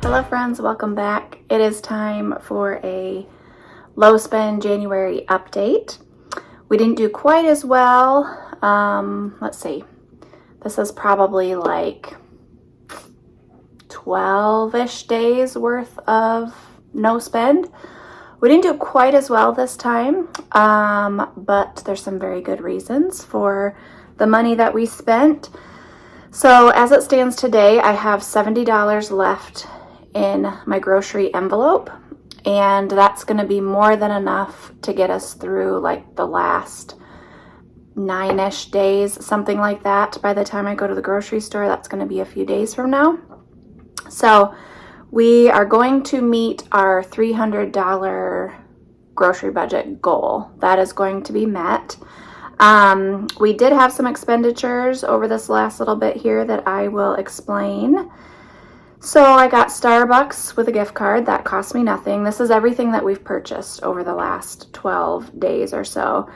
Hello friends, welcome back. It is time for a low spend January update. We didn't do quite as well. Let's see. This is probably like 12-ish days worth of no spend. We didn't do quite as well this time, but there's some very good reasons for the money that we spent. So as it stands today, I have $70 left in my grocery envelope, and that's going to be more than enough to get us through like the last 9-ish days, something like that. By the time I go to the grocery store, that's going to be a few days from now. So we are going to meet our $300 grocery budget goal. That is going to be met. We did have some expenditures over this last little bit here that I will explain. So I got Starbucks with a gift card. That cost me nothing. This is everything that we've purchased over the last 12 days or so.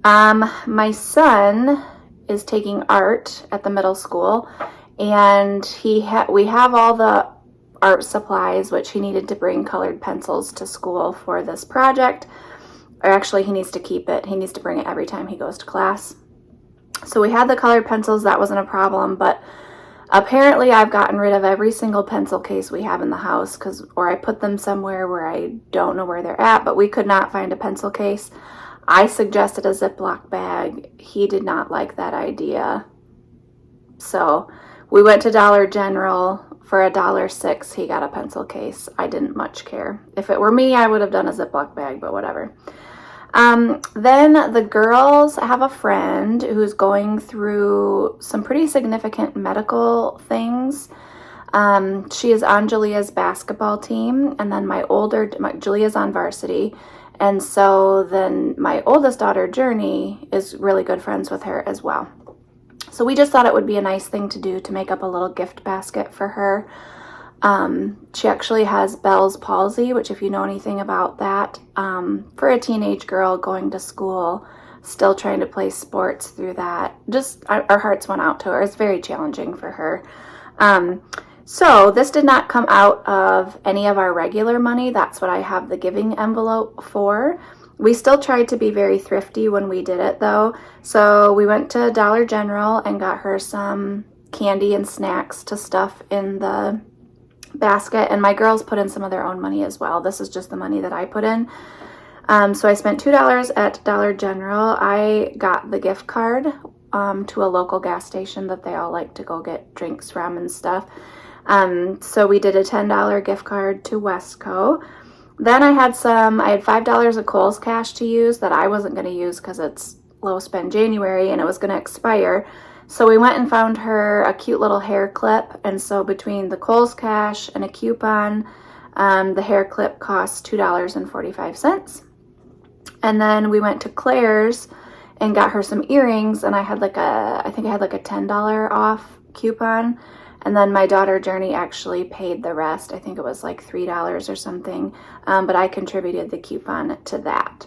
My son is taking art at the middle school, and we have all the art supplies, which he needed to bring colored pencils to school for this project. Or actually, he needs to keep it. He needs to bring it every time he goes to class. So we had the colored pencils. That wasn't a problem, but apparently I've gotten rid of every single pencil case we have in the house, or I put them somewhere where I don't know where they're at, but we could not find a pencil case. I suggested a Ziploc bag. He did not like that idea. So we went to Dollar General. For $1.06, he got a pencil case. I didn't much care. If it were me, I would have done a Ziploc bag, but whatever. Then the girls have a friend who's going through some pretty significant medical things. She is on Julia's basketball team, and then Julia's on varsity. And so then my oldest daughter, Journey, is really good friends with her as well. So we just thought it would be a nice thing to do to make up a little gift basket for her. She actually has Bell's palsy, which if you know anything about that, for a teenage girl going to school, still trying to play sports through that, just our hearts went out to her. It's very challenging for her. So this did not come out of any of our regular money. That's what I have the giving envelope for. We still tried to be very thrifty when we did it though. So we went to Dollar General and got her some candy and snacks to stuff in the basket, and my girls put in some of their own money as well. This is just the money that I put in. So I spent $2 at Dollar General. I got the gift card to a local gas station that they all like to go get drinks from and stuff. So we did a $10 gift card to Westco. Then I had $5 of Kohl's cash to use that I wasn't going to use because it's low spend January and it was going to expire. So we went and found her a cute little hair clip. And so between the Kohl's cash and a coupon, the hair clip cost $2.45. And then we went to Claire's and got her some earrings, and I think I had like a $10 off coupon. And then my daughter Journey actually paid the rest. I think it was like $3 or something, but I contributed the coupon to that.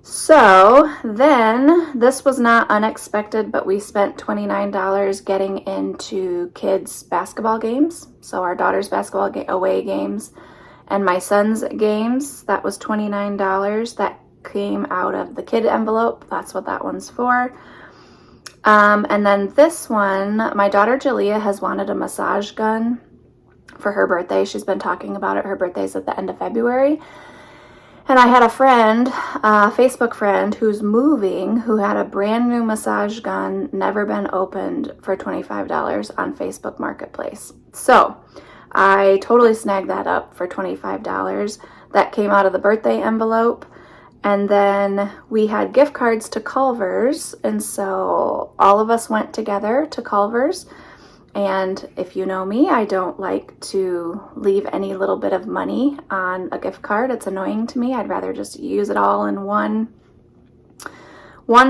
So then, this was not unexpected, but we spent $29 getting into kids' basketball games. So our daughter's basketball away games and my son's games, that was $29. That came out of the kid envelope. That's what that one's for. And then this one, my daughter Julia has wanted a massage gun for her birthday. She's been talking about it. Her birthday's at the end of February. And I had a friend, a Facebook friend who's moving, who had a brand new massage gun, never been opened, for $25 on Facebook Marketplace. So I totally snagged that up for $25. That came out of the birthday envelope. And then we had gift cards to Culver's, and so all of us went together to Culver's. And if you know me, I don't like to leave any little bit of money on a gift card. It's annoying to me. I'd rather just use it all in one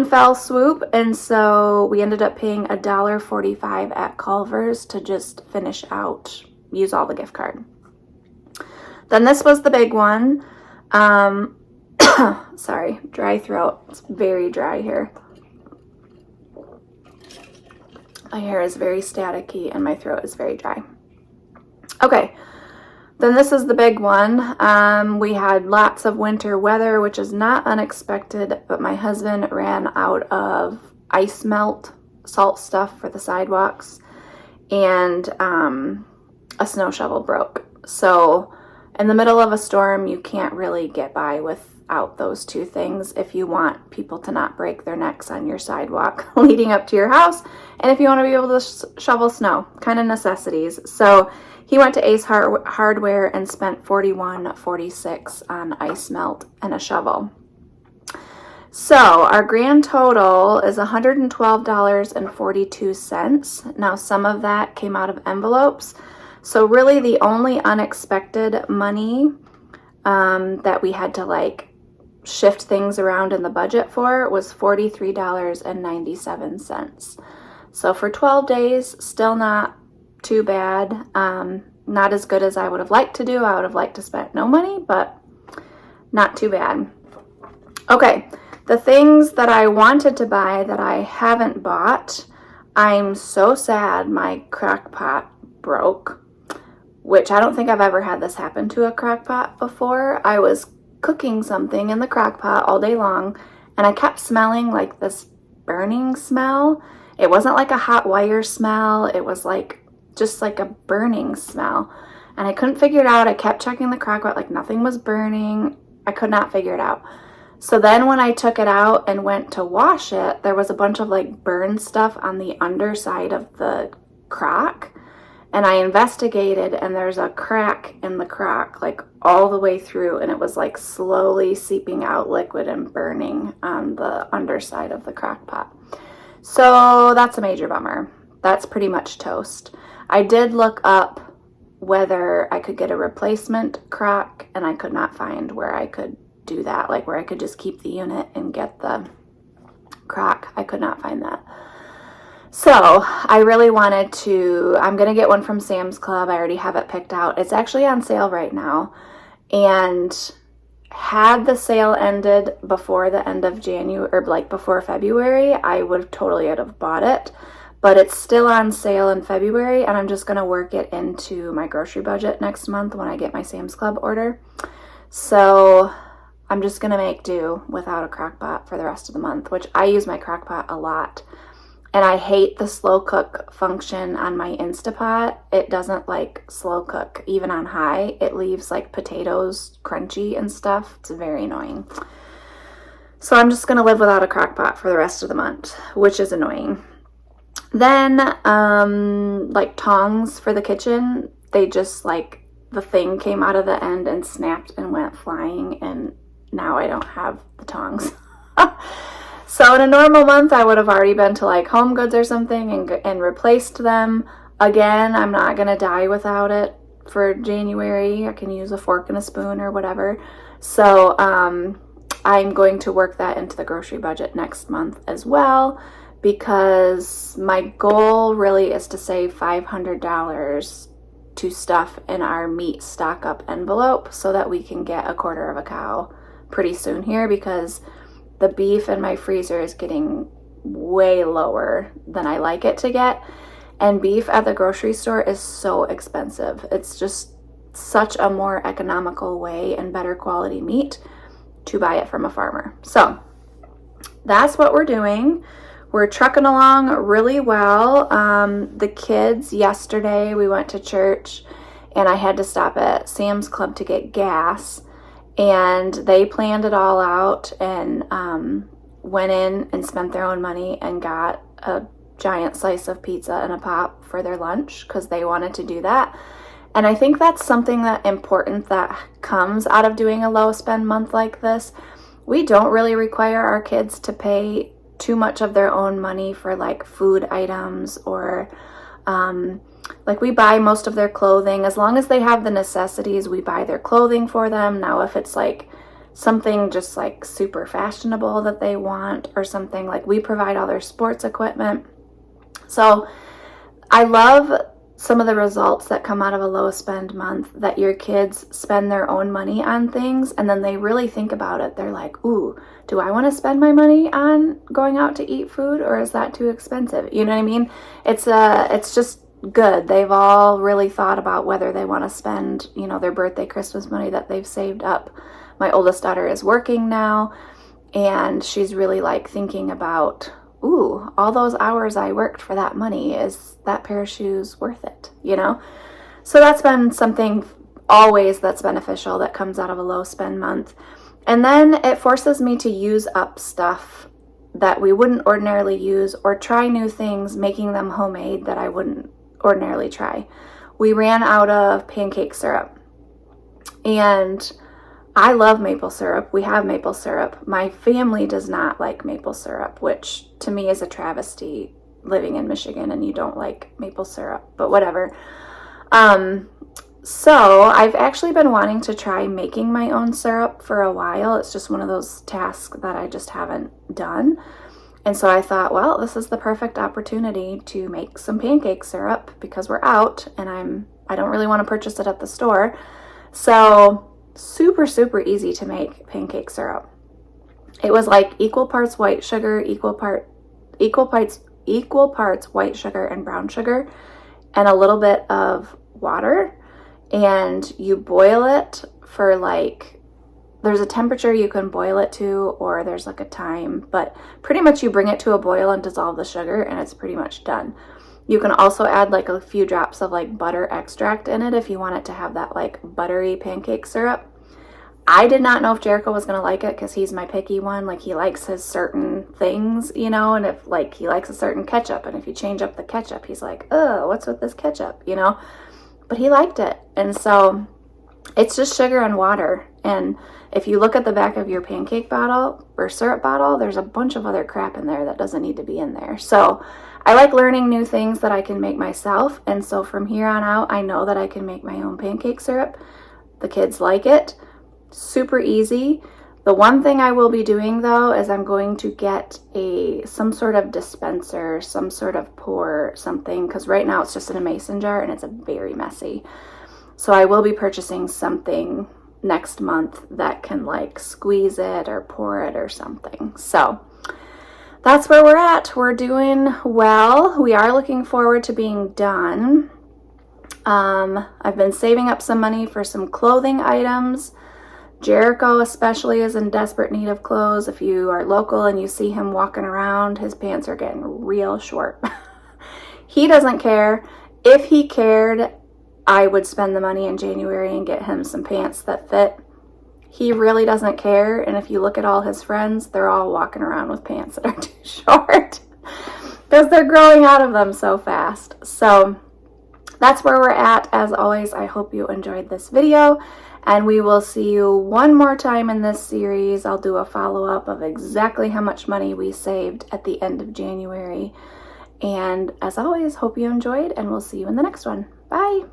fell swoop. And so we ended up paying $1.45 at Culver's to just use all the gift card. Then this was the big one. Sorry, dry throat. It's very dry here. My hair is very staticky and my throat is very dry. Okay, Then this is the big one. We had lots of winter weather, which is not unexpected, but my husband ran out of ice melt salt stuff for the sidewalks, and a snow shovel broke. So in the middle of a storm, you can't really get by without those two things if you want people to not break their necks on your sidewalk leading up to your house, and if you want to be able to shovel snow, kind of necessities. So he went to Ace Hardware and spent $41.46 on ice melt and a shovel. So our grand total is $112.42. Now, some of that came out of envelopes. So really the only unexpected money that we had to like shift things around in the budget for was $43.97. So for 12 days, still not too bad. Not as good as I would have liked to do. I would have liked to spend no money, but not too bad. Okay, the things that I wanted to buy that I haven't bought. I'm so sad my crock pot broke, which I don't think I've ever had this happen to a crock pot before. I was cooking something in the crock pot all day long, and I kept smelling like this burning smell. It wasn't like a hot wire smell. It was like just like a burning smell, and I couldn't figure it out. I kept checking the crock pot, like nothing was burning. I could not figure it out. So then when I took it out and went to wash it, there was a bunch of like burn stuff on the underside of the crock, and I investigated, and there's a crack in the crock like all the way through, and it was like slowly seeping out liquid and burning on the underside of the crock pot. So that's a major bummer. That's pretty much toast. I did look up whether I could get a replacement crock, and I could not find where I could do that, like where I could just keep the unit and get the crock. I could not find that. So I really wanted to, I'm going to get one from Sam's Club. I already have it picked out. It's actually on sale right now. And had the sale ended before the end of January, or like before February, I would totally have bought it. But it's still on sale in February, and I'm just going to work it into my grocery budget next month when I get my Sam's Club order. So I'm just going to make do without a crock pot for the rest of the month, which I use my crock pot a lot. And I hate the slow cook function on my Instapot. It doesn't like slow cook, even on high. It leaves like potatoes crunchy and stuff. It's very annoying. So I'm just going to live without a crock pot for the rest of the month, which is annoying. Then, like tongs for the kitchen, they just like, the thing came out of the end and snapped and went flying, and now I don't have the tongs. So in a normal month, I would have already been to like Home Goods or something and replaced them. Again, I'm not going to die without it for January. I can use a fork and a spoon or whatever. So I'm going to work that into the grocery budget next month as well, because my goal really is to save $500 to stuff in our meat stock up envelope so that we can get a quarter of a cow pretty soon here, because the beef in my freezer is getting way lower than I like it to get. And beef at the grocery store is so expensive. It's just such a more economical way and better quality meat to buy it from a farmer. So that's what we're doing. We're trucking along really well. The kids, yesterday we went to church, and I had to stop at Sam's Club to get gas. And they planned it all out and went in and spent their own money and got a giant slice of pizza and a pop for their lunch because they wanted to do that. And I think that's something that important that comes out of doing a low spend month like this. We don't really require our kids to pay too much of their own money for like food items, or like we buy most of their clothing. As long as they have the necessities, we buy their clothing for them. Now, if it's like something just like super fashionable that they want or something, like we provide all their sports equipment. So I love some of the results that come out of a low spend month, that your kids spend their own money on things and then they really think about it. They're like, ooh, do I want to spend my money on going out to eat food, or is that too expensive? You know what I mean? It's just good. They've all really thought about whether they want to spend, you know, their birthday, Christmas money that they've saved up. My oldest daughter is working now, and she's really like thinking about, ooh, all those hours I worked for that money, is that pair of shoes worth it, you know? So that's been something always that's beneficial that comes out of a low spend month. And then it forces me to use up stuff that we wouldn't ordinarily use, or try new things, making them homemade that I wouldn't ordinarily try. We ran out of pancake syrup, and I love maple syrup. We have maple syrup. My family does not like maple syrup, which to me is a travesty, living in Michigan and you don't like maple syrup, but whatever. So I've actually been wanting to try making my own syrup for a while. It's just one of those tasks that I just haven't done. And so I thought, well, this is the perfect opportunity to make some pancake syrup because we're out and I don't really want to purchase it at the store. So super, super easy to make pancake syrup. It was like equal parts white sugar, equal parts white sugar and brown sugar, and a little bit of water. And you boil it for like, there's a temperature you can boil it to, or there's like a time, but pretty much you bring it to a boil and dissolve the sugar and it's pretty much done. You can also add like a few drops of like butter extract in it if you want it to have that like buttery pancake syrup. I did not know if Jericho was going to like it because he's my picky one. Like, he likes his certain things, you know, and if like he likes a certain ketchup, and if you change up the ketchup, he's like, oh, what's with this ketchup, you know? But he liked it. And so it's just sugar and water. And if you look at the back of your pancake bottle or syrup bottle, there's a bunch of other crap in there that doesn't need to be in there. So I like learning new things that I can make myself. And so from here on out, I know that I can make my own pancake syrup. The kids like it. Super easy. The one thing I will be doing though is I'm going to get some sort of dispenser, some sort of pour something, because right now it's just in a mason jar and it's very messy. So I will be purchasing something next month that can like squeeze it or pour it or something. So that's where we're at. We're doing well. We are looking forward to being done. I've been saving up some money for some clothing items. Jericho especially is in desperate need of clothes. If you are local and you see him walking around, his pants are getting real short. He doesn't care. If he cared, I would spend the money in January and get him some pants that fit. He really doesn't care. And if you look at all his friends, they're all walking around with pants that are too short because they're growing out of them so fast. So that's where we're at. As always, I hope you enjoyed this video. And we will see you one more time in this series. I'll do a follow-up of exactly how much money we saved at the end of January. And as always, hope you enjoyed, and we'll see you in the next one. Bye!